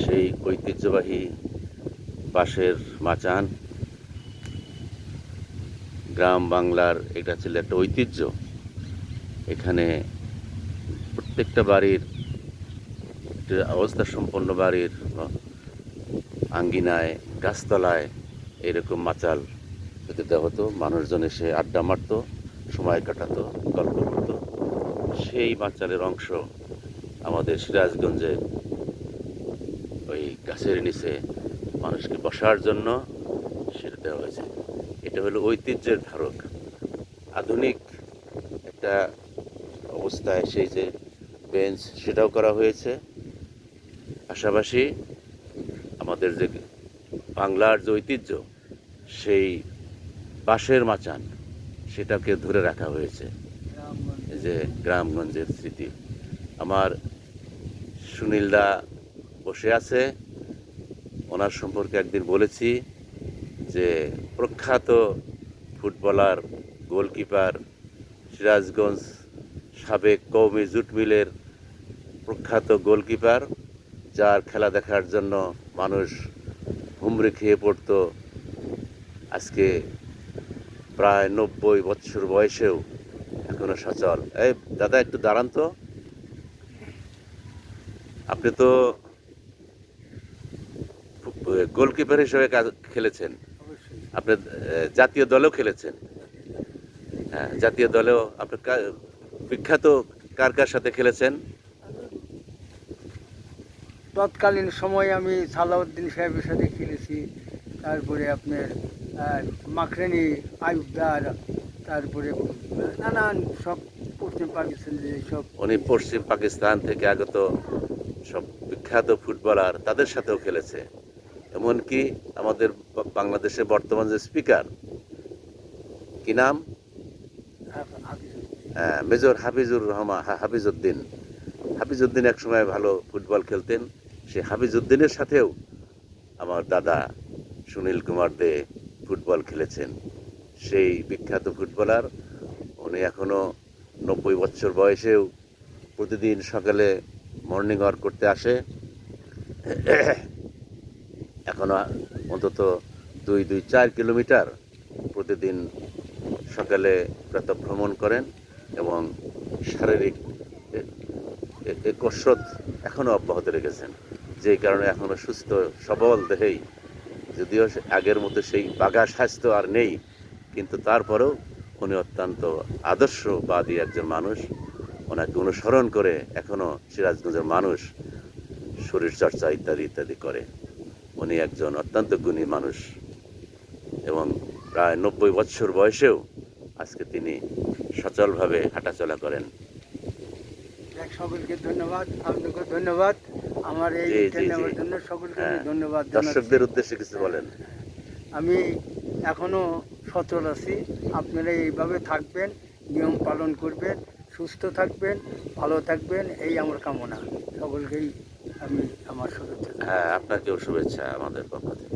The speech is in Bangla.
সেই ঐতিহ্যবাহী বাঁশের মাচান, গ্রাম বাংলার এটা ছিল একটা ঐতিহ্য। এখানে প্রত্যেকটা বাড়ির, অবস্থা সম্পন্ন বাড়ির আঙ্গিনায়, গাছতলায় এরকম মাচাল পেতে দেওয়া হতো। মানুষজন এসে আড্ডা মারত, সময় কাটাতো, গল্প করতো। সেই মাচালের অংশ আমাদের সিরাজগঞ্জে ওই গাছের নিচে মানুষকে বসার জন্য সেটা দেওয়া হয়েছে। এটা হলো ঐতিহ্যের ধারক। আধুনিক একটা অবস্থায় সেই যে বেঞ্চ, সেটাও করা হয়েছে। পাশাপাশি আমাদের যে বাংলার যে ঐতিহ্য, সেই বাঁশের মাচান, সেটাকে ধরে রাখা হয়েছে। এই যে গ্রামগঞ্জের স্মৃতি। আমার সুনীলদা বসে আছে, ওনার সম্পর্কে একদিন বলেছি যে প্রখ্যাত ফুটবলার, গোলকিপার, সিরাজগঞ্জ সাবেক কওমি জুট মিলের প্রখ্যাত গোলকিপার, যার খেলা দেখার জন্য মানুষ হুমড়ি খেয়ে পড়ত। আজকে প্রায় 90 বছর বয়সেও এখনো সচল। এই দাদা, একটু দাঁড়ান তো। আপনি তো গোলকিপার হিসেবে খেলেছেন, আপনি জাতীয় দলেও খেলেছেন। হ্যাঁ, জাতীয় দলেও আপনি বিখ্যাত কার কার সাথে খেলেছেন? তৎকালীন সময়ে আমি সালাউদ্দিন সাহেবের সাথে খেলেছি, তারপরে আপনার মাখরানি আয়ুবদার, তারপরে নানান সব পশ্চিম পাকিস্তানের সব। উনি পশ্চিম পাকিস্তান থেকে আগত সব বিখ্যাত ফুটবলার, তাদের সাথেও খেলেছে। এমনকি আমাদের বাংলাদেশের বর্তমান যে স্পিকার, কি নাম, মেজর হাফিজুর রহমান, হাফিজউদ্দিন এক সময় ভালো ফুটবল খেলতেন। সে হাফিজউদ্দিনের সাথেও আমার দাদা সুনীল কুমার দে ফুটবল খেলেছেন। সেই বিখ্যাত ফুটবলার, উনি এখনো 90 বছর বয়সেও প্রতিদিন সকালে মর্নিং ওয়াক করতে আসে। এখনো অন্তত 2-4 কিলোমিটার প্রতিদিন সকালে প্রাতঃভ্রমণ করেন এবং শারীরিক কসরত এখনও অব্যাহত রেখেছেন। যেই কারণে এখনও সুস্থ সবল দেহেই, যদিও আগের মতো সেই বাঘা স্বাস্থ্য আর নেই, কিন্তু তারপরেও উনি অত্যন্ত আদর্শবাদী একজন মানুষ। ওনাকে অনুসরণ করে এখনও সিরাজগঞ্জের মানুষ শরীরচর্চা ইত্যাদি ইত্যাদি করে। উনি একজন অত্যন্ত গুণী মানুষ এবং প্রায় 90 বছর বয়সেও আজকে তিনি সচলভাবে হাঁটাচলা করেন। সকলকে ধন্যবাদ, আপনাকে ধন্যবাদ আমার এই নেওয়ার জন্য। সকলকে আমি ধন্যবাদ জানাচ্ছি। দর্শকদের উদ্দেশ্যে কিছু বলেন। আমি এখনো সচল আছি, আপনারা এইভাবে থাকবেন, নিয়ম পালন করবেন, সুস্থ থাকবেন, ভালো থাকবেন, এই আমার কামনা। সকলকেই আমি আমার শুভেচ্ছা। হ্যাঁ, আপনাকেও শুভেচ্ছা আমাদের পক্ষ থেকে।